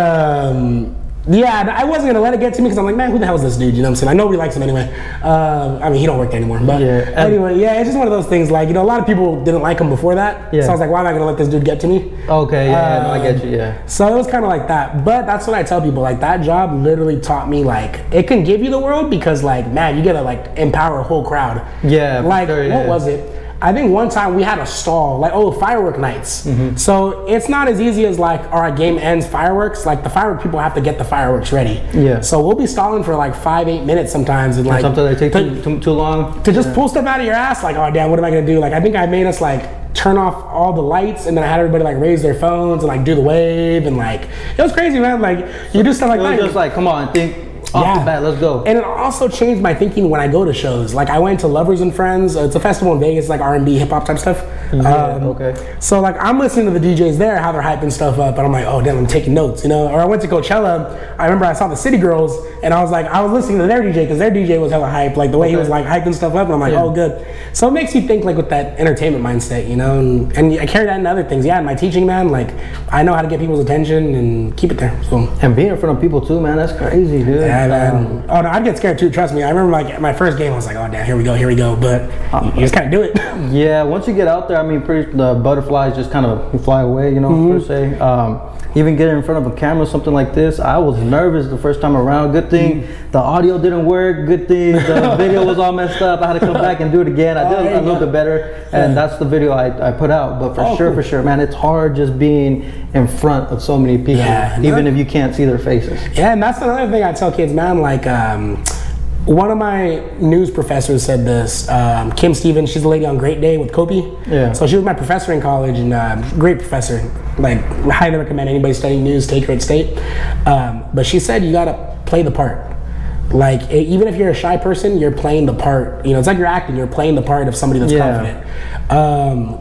S2: I wasn't gonna let it get to me because I'm like, man, who the hell is this dude? You know what I'm saying? I know nobody likes him anyway. I mean, he don't work there anymore. But anyway, it's just one of those things. Like, you know, a lot of people didn't like him before that. Yeah. So I was like, why am I gonna let this dude get to me?
S1: Okay. Yeah. No, I get you. Yeah.
S2: So it was kind of like that. But that's what I tell people. Like that job literally taught me like it can give you the world because like man, you gotta like empower a whole crowd.
S1: Yeah.
S2: Like what was it? I think one time we had a stall, like, firework nights. Mm-hmm. So it's not as easy as like, all right, game ends, fireworks. Like the firework people have to get the fireworks ready. Yeah. So we'll be stalling for like 5-8 minutes sometimes. And like
S1: sometimes they take too long.
S2: To just pull stuff out of your ass, like, oh damn, what am I gonna do? Like I think I made us like turn off all the lights and then I had everybody like raise their phones and like do the wave and like, it was crazy, man. Like you do stuff like that.
S1: It was just like, come on, think. Off the bat, let's go.
S2: And it also changed my thinking when I go to shows. Like I went to Lovers and Friends. It's a festival in Vegas, like R&B, hip hop type stuff.
S1: Okay.
S2: So like I'm listening to the DJs there, how they're hyping stuff up, and I'm like, oh damn, I'm taking notes, you know. Or I went to Coachella. I remember I saw the City Girls, and I was listening to their DJ because their DJ was hella hype, like the way he was like hyping stuff up, and I'm like, oh good. So it makes you think like with that entertainment mindset, you know. And I carry that into other things. Yeah, in my teaching, man, like I know how to get people's attention and keep it there. So.
S1: And being in front of people too, man, that's crazy, dude.
S2: Yeah, man. Oh no, I'd get scared too. Trust me. I remember like my first game, I was like, "Oh damn, here we go." But you just kind of do it.
S1: Yeah, once you get out there, I mean, the butterflies just kind of fly away, you know, per se. Even getting in front of a camera, something like this, I was nervous the first time around. Good thing the audio didn't work. Good thing the video was all messed up. I had to come back and do it again. I did a little bit better, and that's the video I put out. But for sure, man, it's hard just being in front of so many people, even if you can't see their faces.
S2: Yeah, and that's another thing I tell kids, man. Like, one of my news professors said this. Kim Stevens, she's a lady on Great Day with Kobe. Yeah. So she was my professor in college, and great professor. Like, highly recommend anybody studying news take her at State. But she said you gotta play the part. Like, even if you're a shy person, you're playing the part. You know, it's like you're acting. You're playing the part of somebody that's confident.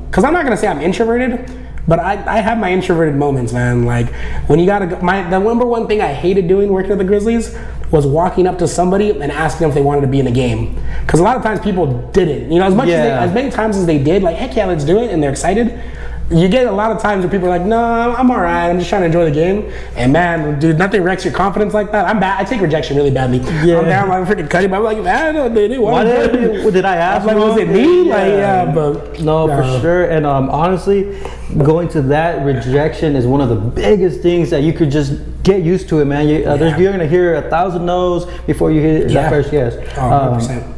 S2: Because I'm not gonna say I'm introverted, but I have my introverted moments, man. Like, when you gotta go, the number one thing I hated doing working at the Grizzlies was walking up to somebody and asking them if they wanted to be in a game. Because a lot of times people didn't. You know, as many times as they did, like, heck yeah, let's do it, and they're excited. You get a lot of times where people are like, no, I'm all right. I'm just trying to enjoy the game. And man, dude, nothing wrecks your confidence like that. I'm bad. I take rejection really badly. Yeah. I'm down, I'm freaking cutting. I'm like, man,
S1: did I ask?
S2: Like, was it me? Like, yeah, but
S1: no, for sure. And honestly, going to that rejection is one of the biggest things that you could just get used to it, man. You're gonna hear 1,000 no's before you hear that first yes.
S2: 100%.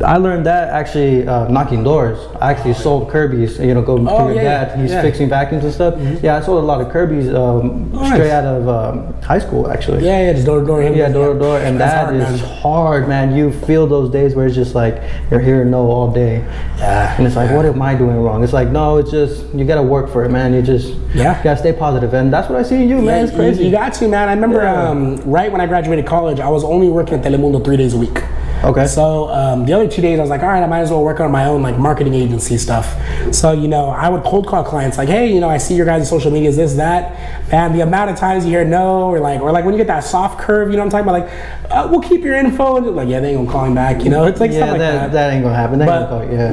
S1: I learned that actually knocking doors. I actually sold Kirby's, you know, go to your dad. He's fixing vacuums and stuff. Yeah, I sold a lot of Kirby's straight out of high school, actually.
S2: Yeah, just door to door.
S1: Yeah, door to door. And that is hard, man. You feel those days where it's just like, you're hearing no all day. Yeah. And it's like, what am I doing wrong? It's like, no, it's just, you got to work for it, man. You just got to stay positive. And that's what I see in you, man. It's crazy.
S2: You got to, man. I remember right when I graduated college, I was only working at Telemundo 3 days a week.
S1: Okay.
S2: So the other 2 days I was like, all right, I might as well work on my own like marketing agency stuff. So, you know, I would cold call clients like, hey, you know, I see your guys' social media is this, that. And the amount of times you hear no, or like when you get that soft curve, you know what I'm talking about? Like, we'll keep your info. And like, yeah, they ain't gonna call him back. You know, it's like stuff like that.
S1: That ain't gonna happen.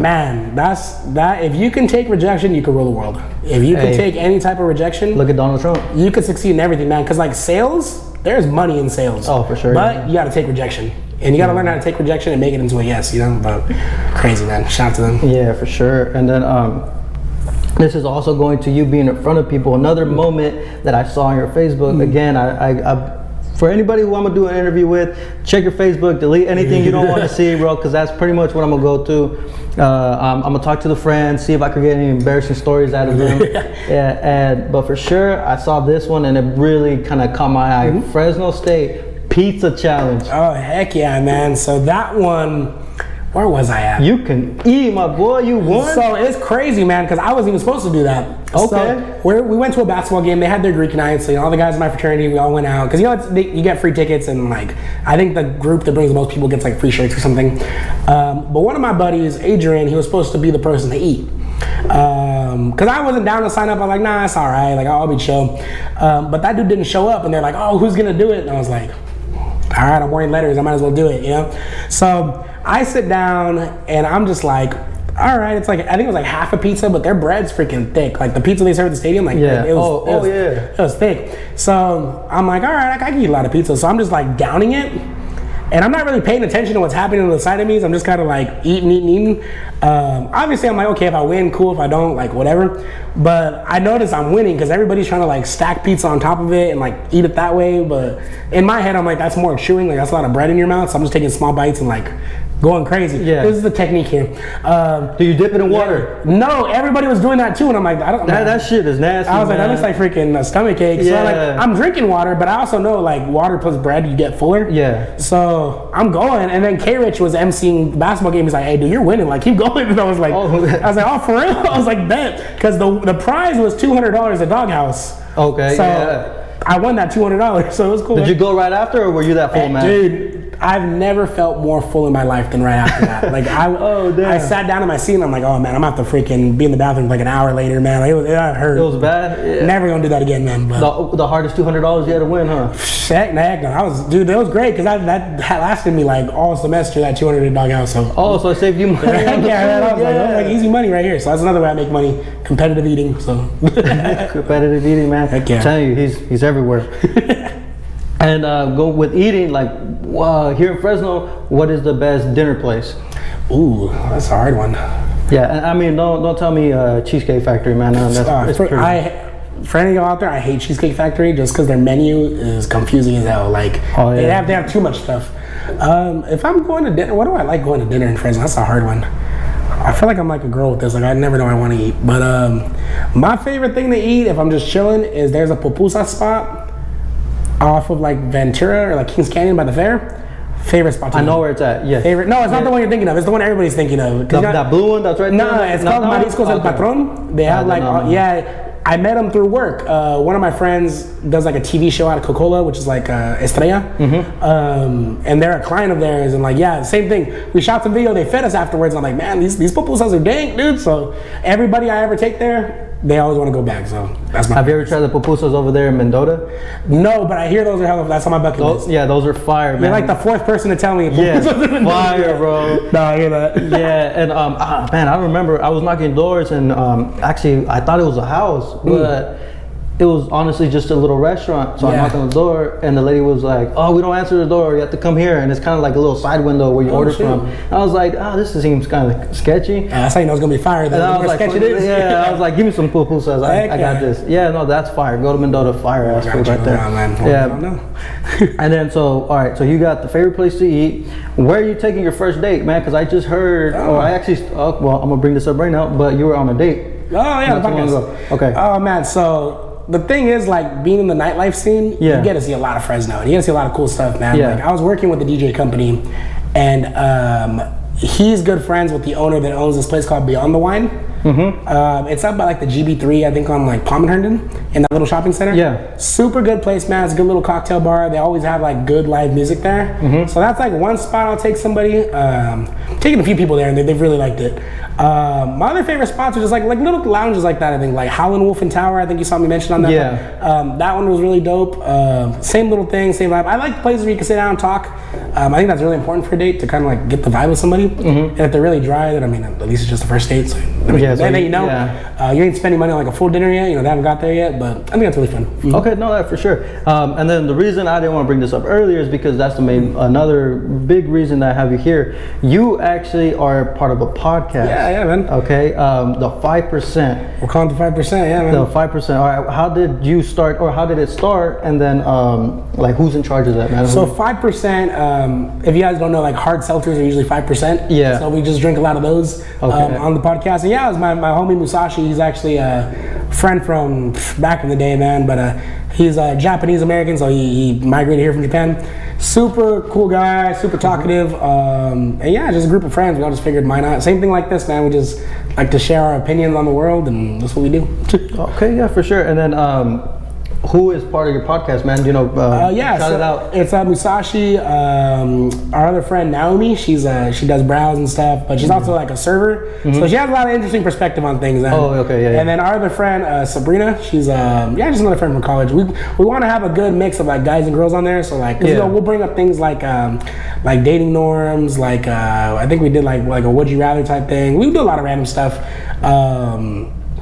S2: Man, that if you can take rejection, you can rule the world. If you can take any type of rejection,
S1: look at Donald Trump.
S2: You could succeed in everything, man. Because like sales, there's money in sales.
S1: Oh, for sure.
S2: But you got to take rejection. And you got to learn how to take rejection and make it into a yes, you know? But crazy, man. Shout out to them.
S1: Yeah, for sure. And then this is also going to you being in front of people. Another moment that I saw on your Facebook. Again, I for anybody who I'm going to do an interview with, check your Facebook, delete anything you don't want to see, bro, because that's pretty much what I'm going to go to. I'm going to talk to the friends, see if I could get any embarrassing stories out of them. But for sure, I saw this one, and it really kind of caught my eye. Fresno State Pizza Challenge.
S2: Oh, heck yeah, man. So that one, where was I at?
S1: You can eat, my boy. You won.
S2: So it's crazy, man, because I wasn't even supposed to do that.
S1: Okay.
S2: So we went to a basketball game. They had their Greek night, so you know, all the guys in my fraternity, we all went out. Because, you know, you get free tickets, and, like, I think the group that brings the most people gets, like, free shirts or something. But one of my buddies, Adrian, he was supposed to be the person to eat. Because I wasn't down to sign up. I was like, nah, it's all right. Like, I'll be chill. But that dude didn't show up, and they're like, oh, who's going to do it? And I was like, all right, I'm wearing letters. I might as well do it, you know? So I sit down, and I'm just like, all right, it's like, I think it was like half a pizza, but their bread's freaking thick. Like the pizza they serve at the stadium, like it was thick. So I'm like, all right, I can eat a lot of pizza. So I'm just like downing it. And I'm not really paying attention to what's happening on the side of me. So I'm just kind of like eating. Obviously, I'm like, okay, if I win, cool. If I don't, like, whatever. But I notice I'm winning because everybody's trying to, like, stack pizza on top of it and, like, eat it that way. But in my head, I'm like, that's more chewing. Like, that's a lot of bread in your mouth. So I'm just taking small bites and, like, going crazy. Yeah. This is the technique here.
S1: Do you dip it in water?
S2: No, everybody was doing that too, and I'm like, I don't know.
S1: That shit is nasty.
S2: I was like, that looks like freaking stomach ache. Yeah. So like, I'm drinking water, but I also know like water plus bread, you get fuller.
S1: Yeah.
S2: So I'm going, and then K Rich was emceeing the basketball game. He's like, hey, dude, you're winning. Like, keep going. And I was like, oh, for real? I was like, bet, because the prize was $200 at Doghouse.
S1: Okay.
S2: So I won that $200, so it was cool.
S1: Did you go right after, or were you that full, man?
S2: Dude, I've never felt more full in my life than right after that. Like I sat down in my seat and I'm like, oh man, I'm about to freaking be in the bathroom like an hour later, man. Like, it hurt.
S1: It was bad. Yeah.
S2: Never gonna do that again, man. But
S1: the hardest $200 you had to win, huh?
S2: Heck no. That was great because that lasted me like all semester. That $200 at Doghouse.
S1: So I saved you money.
S2: I was like, easy money right here. So that's another way I make money. Competitive eating. So
S1: competitive eating, man. Heck yeah. I'm telling you, he's everywhere. And go with eating, like here in Fresno, what is the best dinner place?
S2: Ooh, that's a hard one.
S1: Yeah, and I mean, don't tell me Cheesecake Factory, man.
S2: For any of y'all out there, I hate Cheesecake Factory just because their menu is confusing as hell. Like they have too much stuff. If I'm going to dinner, what do I like going to dinner in Fresno? That's a hard one. I feel like I'm like a girl with this. Like, I never know what I want to eat. But my favorite thing to eat if I'm just chilling is there's a pupusa spot off of like Ventura or like Kings Canyon by the fair. Favorite spot.
S1: I know where it's at. Yeah.
S2: Favorite. No, it's not the one you're thinking of. It's the one everybody's thinking of.
S1: That blue one. That's right.
S2: No, it's called Mariscos El Patron. They have like I met him through work. One of my friends does like a TV show out of Coca-Cola, which is like Estrella. And they're a client of theirs. And like, yeah, same thing. We shot some video. They fed us afterwards. And I'm like, man, these pupusas are dank, dude. So everybody I ever take there, they always want to go back. So that's my.
S1: Have you ever tried the pupusas over there in Mendota?
S2: No, but I hear those are hella. That's on my bucket list.
S1: Yeah, those are fire, man.
S2: You're like the fourth person to tell me.
S1: Yeah, fire, bro.
S2: No, I hear that.
S1: Yeah, and man, I remember I was knocking doors, and actually I thought it was a house, but it was honestly just a little restaurant. So I knocked on the door, and the lady was like, "Oh, we don't answer the door. You have to come here." And it's kind of like a little side window where you order from. And I was like, "Oh, this seems kind of sketchy."
S2: That's how you know it's gonna be fire.
S1: And I was like, "Yeah," I was like, "Give me some pupusas. I got this." Yeah, no, that's fire. Go to Mendota, fire ass food right there.
S2: Yeah. I don't know.
S1: And then all right, so you got the favorite place to eat. Where are you taking your first date, man? Because I just heard, well, I'm gonna bring this up right now, but you were on a date.
S2: Oh yeah, the podcast.
S1: Okay.
S2: Oh man, so the thing is, like, being in the nightlife scene, you get to see a lot of Fresno. And you get to see a lot of cool stuff, man.
S1: Yeah.
S2: Like, I was working with the DJ company, and he's good friends with the owner that owns this place called Beyond the Wine. It's up by like the GB3, I think, on like Palm and Herndon, in that little shopping center.
S1: Yeah.
S2: Super good place, man. It's a good little cocktail bar. They always have like good live music there. So that's like one spot I'll take somebody. Taking a few people there, and they've really liked it. My other favorite spots are just like little lounges like that. I think like Howlin' Wolf and Tower. I think you saw me mention on that.
S1: Yeah.
S2: That one was really dope. Same little thing, same vibe. I like places where you can sit down and talk. I think that's really important for a date, to kind of like get the vibe with somebody. And if they're really dry, then I mean, at least it's just the first date. So, then you know, you ain't spending money on like a full dinner yet. You know, they haven't got there yet, but I think that's really fun.
S1: Okay, no, that for sure. And then the reason I didn't want to bring this up earlier is because that's another big reason that I have you here. You actually are part of a podcast.
S2: Yeah, man.
S1: Okay, the 5%.
S2: We're calling it the 5%, yeah, man.
S1: The 5%. All right, how did you start, or how did it start? And then, like, who's in charge of that, man?
S2: So 5%, if you guys don't know, like, hard seltzers are usually 5%.
S1: Yeah.
S2: So we just drink a lot of those on the podcast. And yeah, it was my homie Musashi. He's actually a friend from back in the day, man. But he's a Japanese American, so he migrated here from Japan. Super cool guy, super talkative, and yeah, just a group of friends. We all just figured, why not? Same thing like this, man. We just like to share our opinions on the world, and that's what we do.
S1: Okay, yeah, for sure. And then, who is part of your podcast, man? You know, shout it out.
S2: It's Musashi. Our other friend Naomi, she does brows and stuff, but she's also like a server, so she has a lot of interesting perspective on things. And, And then our other friend Sabrina, she's just another friend from college. We want to have a good mix of like guys and girls on there. So like, you know, we'll bring up things like dating norms, like I think we did like a would you rather type thing. We do a lot of random stuff.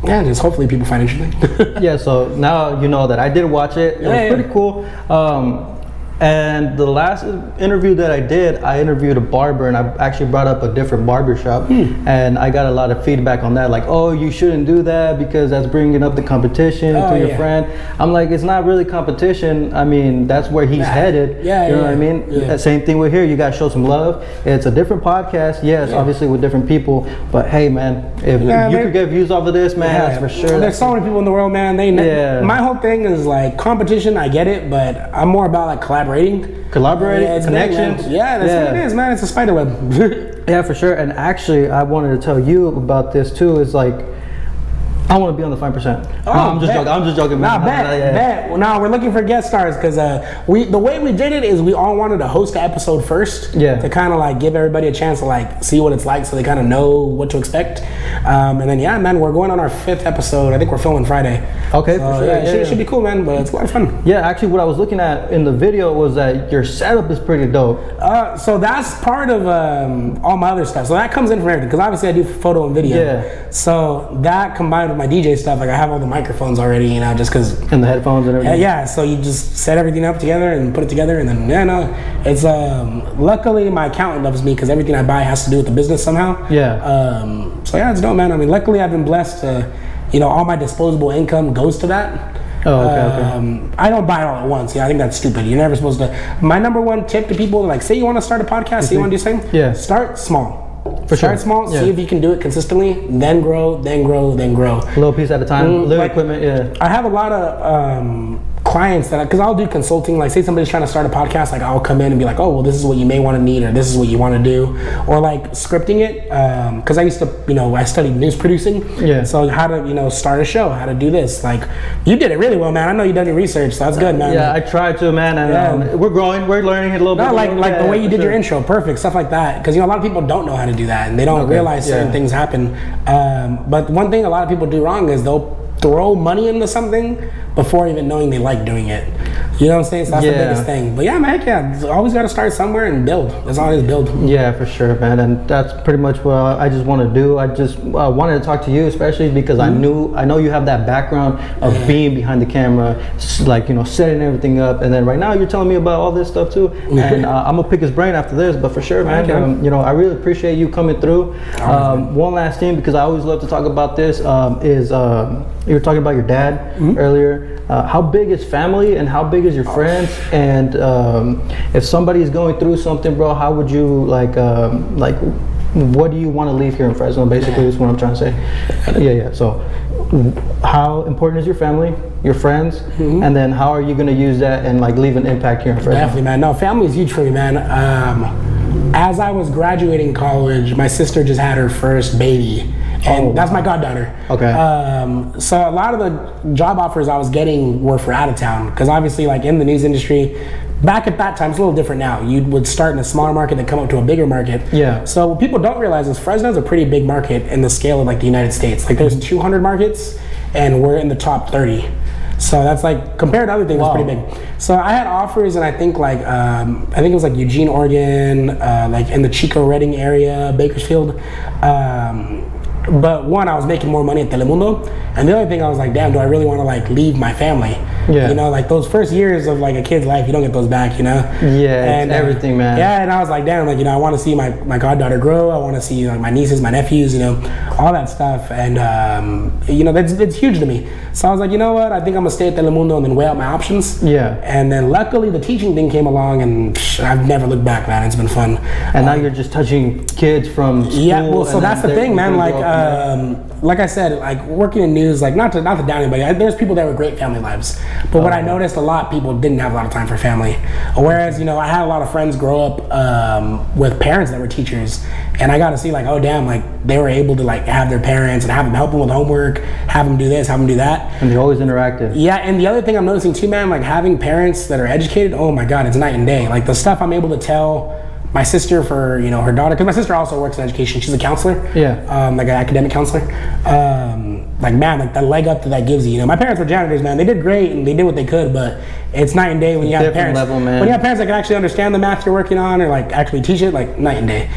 S2: Yeah, just hopefully people find it interesting.
S1: Yeah, so now you know that I did watch it. It was pretty cool. And the last interview that I interviewed a barber, and I actually brought up a different barber shop, and I got a lot of feedback on that, like, oh, you shouldn't do that because that's bringing up the competition to your friend. I'm like, it's not really competition. I mean, that's where he's headed. You know what I mean? Yeah. Same thing with here. You got to show some love. It's a different podcast, yes, obviously with different people, but hey, man, if you could get views off of this, man, that's for sure.
S2: There's so many people in the world, man. My whole thing is like competition. I get it, but I'm more about like collaborating, connections. That's what it is, man. It's a spider web.
S1: Yeah, for sure. And actually, I wanted to tell you about this too. Is like, I want to be on the 5%. No, I'm just joking.
S2: Nah, bet. Well, now we're looking for guest stars because the way we did it is we all wanted to host the episode first. To kind of like give everybody a chance to like see what it's like, so they kind of know what to expect. And then man, we're going on our 5th episode. I think we're filming Friday.
S1: Okay,
S2: so,
S1: for sure.
S2: It should be cool, man. But it's a lot of fun.
S1: Yeah, actually, what I was looking at in the video was that your setup is pretty dope.
S2: So that's part of all my other stuff. So that comes in from everything, because obviously I do photo and video.
S1: Yeah.
S2: So that combined with my DJ stuff, like I have all the microphones already, you know, just because.
S1: And the headphones and everything.
S2: Yeah. So you just set everything up together and put it together, and then it's luckily my accountant loves me because everything I buy has to do with the business somehow. So yeah, it's dope, man. I mean, luckily I've been blessed to, all my disposable income goes to that.
S1: Oh, okay.
S2: I don't buy it all at once. Yeah, I think that's stupid. You're never supposed to. My number one tip to people, like, say you want to start a podcast, say you want to do something.
S1: Yeah.
S2: Start small.
S1: Start
S2: small. See if you can do it consistently. Then grow. Then grow. Then grow.
S1: A little piece at a time. Little equipment. Yeah.
S2: I have a lot of clients that, because I'll do consulting, like say somebody's trying to start a podcast, like I'll come in and be like, oh, well, this is what you may want to need, or this is what you want to do, or like scripting it, because I used to, you know, I studied news producing, so how to, you know, start a show, how to do this, like, you did it really well, man. I know you done your research, so that's good, man.
S1: Yeah, I tried to, man, and we're growing, we're learning it a little bit.
S2: Like the way you did your intro, perfect, stuff like that, because, you know, a lot of people don't know how to do that, and they don't realize certain things happen, but one thing a lot of people do wrong is they'll throw money into something before even knowing they like doing it. You know what I'm saying? So that's the biggest thing. But yeah, man, always got to start somewhere and build. That's always build.
S1: Yeah, for sure, man. And that's pretty much what I just want to do. I just wanted to talk to you, especially because I know you have that background of being behind the camera, like, you know, setting everything up. And then right now you're telling me about all this stuff too. And I'm gonna pick his brain after this. But for sure, man, you know, I really appreciate you coming through. One last thing, because I always love to talk about this, is you were talking about your dad earlier. How big is family and how big is your friends? And if somebody's going through something, bro, how would you like what do you want to leave here in Fresno? Basically, is what I'm trying to say. So how important is your family, your friends, and then how are you going to use that and like leave an impact here in Fresno?
S2: Definitely, man. No, family is huge for me, man. As I was graduating college, my sister just had her first baby. And that's my goddaughter. Okay. So a lot of the job offers I was getting were for out of town, because obviously, like in the news industry, back at that time, it's a little different now. You would start in a smaller market and come up to a bigger market. Yeah. So what people don't realize is Fresno's a pretty big market in the scale of like the United States. Like there's 200 markets, and we're in the top 30. So that's like, compared to other things, it's pretty big. So I had offers, and I think like, I think it was like Eugene, Oregon, like in the Chico Redding area, Bakersfield. But one, I was making more money at Telemundo, and the other thing, I was like, damn, do I really want to like leave my family? Yeah. You know, like those first years of like a kid's life, you don't get those back, you know? Yeah, and everything, man. Yeah, and I was like, damn, like, you know, I want to see my goddaughter grow. I want to see like my nieces, my nephews, you know, all that stuff. And, you know, that's huge to me. So I was like, you know what? I think I'm going to stay at Telemundo and then weigh out my options. Yeah. And then luckily the teaching thing came along, and I've never looked back, man. It's been fun. And now you're just touching kids from school. Yeah, well, so that's the thing, man. Like I said, like working in news, like not to down anybody, there's people that were great family lives. But what I noticed, a lot of people didn't have a lot of time for family. Whereas, you know, I had a lot of friends grow up with parents that were teachers, and I got to see like, oh damn, like they were able to like have their parents and have them help them with homework, have them do this, have them do that. And they're always interactive. Yeah, and the other thing I'm noticing too, man, like having parents that are educated, oh my God, it's night and day. Like the stuff I'm able to tell my sister for, you know, her daughter, because my sister also works in education. She's a counselor, like an academic counselor. Like, man, like the leg up that gives you. You know, my parents were janitors, man. They did great and they did what they could, but it's night and day when you have parents. Level, man. When you have parents that can actually understand the math you're working on, or like actually teach it, like night and day.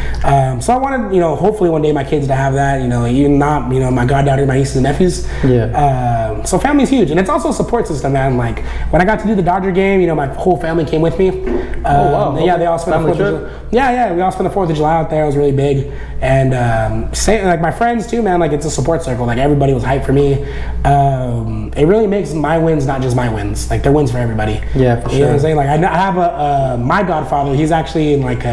S2: So I wanted, you know, hopefully one day my kids to have that. You know, even not, you know, my goddaughter, my nieces and nephews. Yeah. So family's huge, and it's also a support system, man. Like when I got to do the Dodger game, you know, my whole family came with me. Oh wow. Yeah, they all spent the 4th of July. Yeah, we all spent the 4th of July out there. It was really big, and like my friends too, man. Like it's a support circle. Like everybody was hyped for me. It really makes my wins not just my wins. Like they're wins for everybody. Yeah, for sure. You know what I'm saying? Like I have my godfather. He's actually in like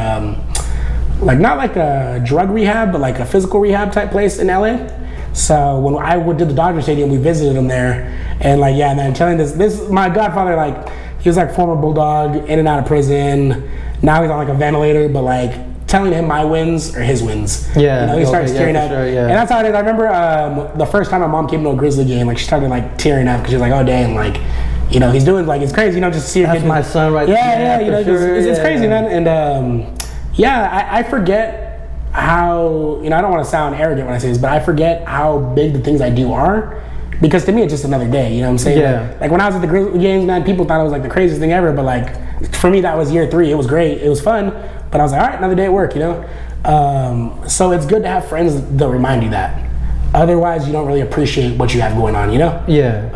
S2: not like a drug rehab, but like a physical rehab type place in LA. So when I did the Dodger Stadium, we visited him there, and like, yeah, man, telling this my godfather, like he was like former Bulldog, in and out of prison. Now he's on like a ventilator, but like telling him my wins are his wins. Yeah, you know, he starts tearing up, sure, and that's how it is. I remember the first time my mom came to a Grizzly game, like she started like tearing up because she was like, oh dang, like, you know, he's doing, like, it's crazy, you know, just to see her. That's my son right there. Yeah, you know, sure, it's crazy, man. And I forget how, you know, I don't want to sound arrogant when I say this, but I forget how big the things I do are, because to me it's just another day, you know what I'm saying? Yeah. Like when I was at the Grizzly games, man, people thought it was like the craziest thing ever, but like for me that was year 3. It was great, it was fun, but I was like, all right, another day at work, you know? So it's good to have friends that remind you that. Otherwise, you don't really appreciate what you have going on, you know? Yeah.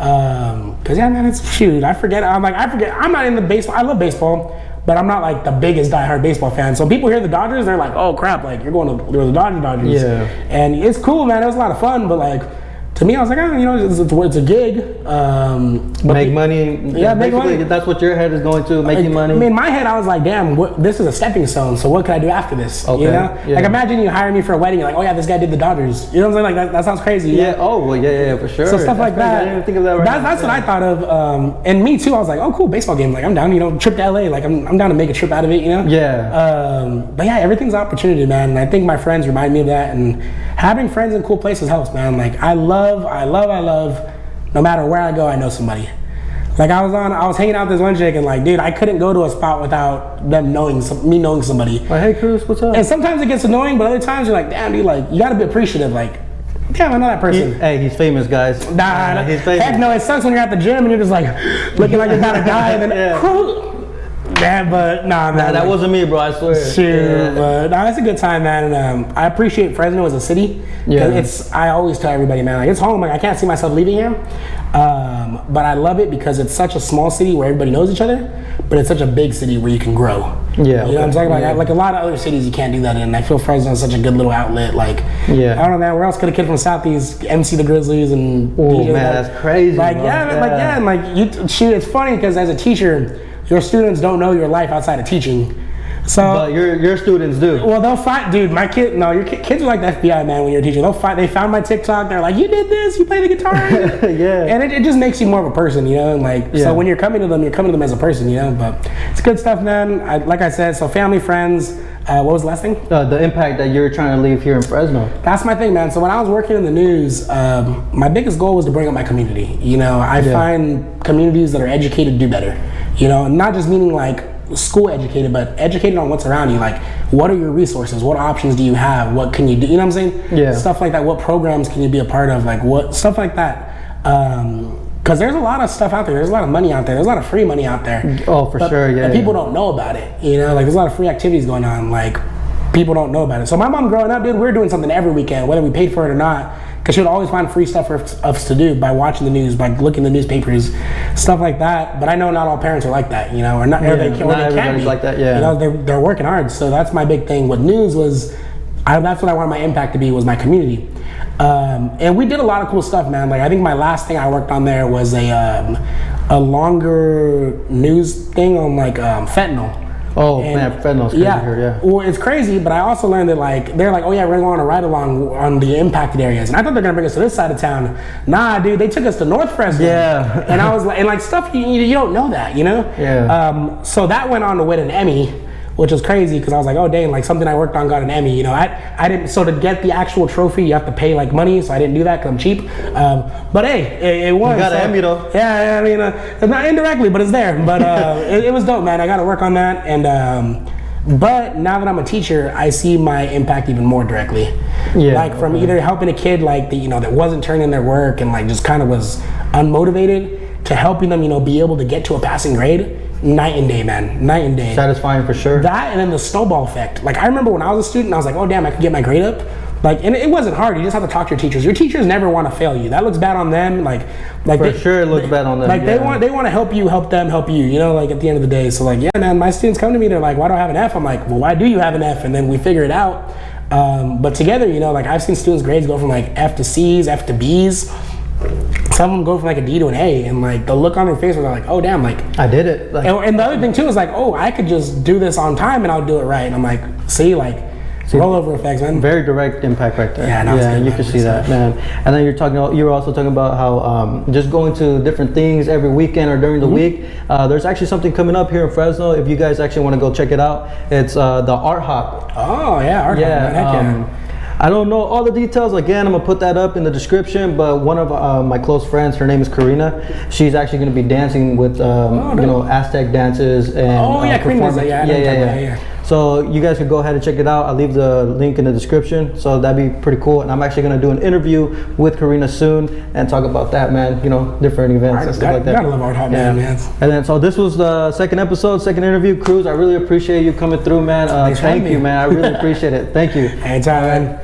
S2: Cause yeah, man, it's shoot. I forget. I'm not in the baseball. I love baseball, but I'm not like the biggest diehard baseball fan. So people hear the Dodgers, they're like, oh crap, like you're going to the Dodgers. Yeah. And it's cool, man. It was a lot of fun, but like to me, I was like, oh, you know, it's a gig. But
S1: make money.
S2: Yeah, make money.
S1: That's what your head is going to, making money.
S2: I mean, in my head, I was like, damn, this is a stepping stone. So what can I do after this?
S1: Okay.
S2: You know?
S1: Yeah.
S2: Like, imagine you hire me for a wedding. You're like, oh yeah, this guy did the Dodgers. You know what I'm saying? Like, that sounds crazy.
S1: Yeah.
S2: Know?
S1: Oh, well, yeah, for sure.
S2: So stuff like that.
S1: I didn't even think of that right now.
S2: That's what I thought of. And me too. I was like, oh, cool, baseball game. Like, I'm down. You know, trip to LA. Like, I'm down to make a trip out of it. You know?
S1: Yeah.
S2: But yeah, everything's an opportunity, man. And I think my friends remind me of that. And having friends in cool places helps, man. Like, I love. No matter where I go, I know somebody. Like I was hanging out with this one chick and like, dude, I couldn't go to a spot without them knowing somebody.
S1: Like, hey, Cruz, what's up?
S2: And sometimes it gets annoying, but other times you're like, damn, dude, like you gotta be appreciative. Like, damn, I know that person.
S1: He's famous, guys.
S2: Nah,
S1: he's famous.
S2: Heck no, it sucks when you're at the gym and you're just like looking like you're about to die and then. Yeah, but nah, man.
S1: That wasn't me, bro. I swear.
S2: Sure, but nah, it's a good time, man. And I appreciate Fresno as a city. Yeah. I always tell everybody, man, like it's home. Like I can't see myself leaving here. But I love it because it's such a small city where everybody knows each other, but it's such a big city where you can grow.
S1: Yeah.
S2: You know what I'm talking about? Yeah. Like a lot of other cities, you can't do that in. I feel Fresno is such a good little outlet. Like, I don't know, man. Where else could a kid from Southeast MC the Grizzlies and?
S1: Oh man, that's crazy.
S2: Like, shoot, it's funny because as a teacher, your students don't know your life outside of teaching. So,
S1: but your students do.
S2: Well, they'll find, dude. Your kids are like the FBI, man. When you're a teacher, they found my TikTok. They're like, you did this. You play the guitar.
S1: Yeah.
S2: And it just makes you more of a person, you know. And like, so when you're coming to them as a person, you know. But it's good stuff, man. Like I said, so family, friends. What was the last thing?
S1: The impact that you're trying to leave here in Fresno.
S2: That's my thing, man. So when I was working in the news, my biggest goal was to bring up my community. You know, I find communities that are educated do better. You know, not just meaning like school educated, but educated on what's around you. Like, what are your resources? What options do you have? What can you do? You know what I'm saying? Yeah. Stuff like that. What programs can you be a part of? Like, what stuff like that. Because there's a lot of stuff out there. There's a lot of money out there. There's a lot of free money out there.
S1: Oh, for sure, yeah.
S2: And people don't know about it. You know, like there's a lot of free activities going on. Like, people don't know about it. So my mom growing up, dude, we were doing something every weekend, whether we paid for it or not. Because she would always find free stuff for us to do by watching the news, by looking at the newspapers, stuff like that. But I know not all parents are like that, you know, or not everybody's
S1: like that. Yeah,
S2: you know, they're working hard. So that's my big thing with news that's what I wanted my impact to be, was my community. And we did a lot of cool stuff, man. Like I think my last thing I worked on there was a longer news thing on like fentanyl.
S1: Oh, man, fentanyl's crazy here, yeah.
S2: Well, it's crazy, but I also learned that like they're like, oh yeah, we're going on a ride along on the impacted areas, and I thought they're gonna bring us to this side of town. Nah, dude, they took us to North Fresno. Yeah. And I was like, and like stuff you don't know that, you know.
S1: Yeah.
S2: So that went on to win an Emmy, which was crazy because I was like, oh dang, like something I worked on got an Emmy. You know, I didn't. So to get the actual trophy, you have to pay like money. So I didn't do that because I'm cheap. But hey, it was.
S1: You got an Emmy though.
S2: Yeah, I mean, it's not indirectly, but it's there. But it was dope, man. I got to work on that. And but now that I'm a teacher, I see my impact even more directly. Yeah. Like from either helping a kid like that wasn't turning in their work and like just kind of was unmotivated, to helping them, be able to get to a passing grade. Night and day, man. Night and day.
S1: Satisfying for sure.
S2: That and then the snowball effect. Like I remember when I was a student, I was like, oh damn, I could get my grade up. Like, and it wasn't hard. You just have to talk to your teachers. Your teachers never want to fail you. That looks bad on them. Like
S1: for sure, it looks bad on them.
S2: Like they want to help you, help them, help you. You know, like at the end of the day. So like, yeah, man, my students come to me. They're like, why do I have an F? I'm like, well, why do you have an F? And then we figure it out. But together, like I've seen students' grades go from like F to C's, F to B's. Some of them go from like a D to an A, and like the look on their face where they're like, oh damn, like
S1: I did it. Like,
S2: and the other thing too is like, oh, I could just do this on time and I'll do it right. And I'm like, see, rollover effects, man.
S1: Very direct impact right there.
S2: Yeah,
S1: you can see that, man. And then you were also talking about how just going to different things every weekend or during the week. There's actually something coming up here in Fresno. If you guys actually want to go check it out, it's the Art Hop.
S2: Oh yeah, Art Hop. Man.
S1: I don't know all the details. Again, I'm gonna put that up in the description. But one of my close friends, her name is Karina. She's actually gonna be dancing with Aztec dances and
S2: Karina's yeah.
S1: So you guys can go ahead and check it out. I'll leave the link in the description. So that'd be pretty cool. And I'm actually gonna do an interview with Karina soon and talk about that, man. Different events and stuff like that.
S2: Gotta love Art Hop, man.
S1: And then so this was the second interview. Cruz, I really appreciate you coming through, man. Thank you, man. I really appreciate it. Thank you.
S2: Anytime, man.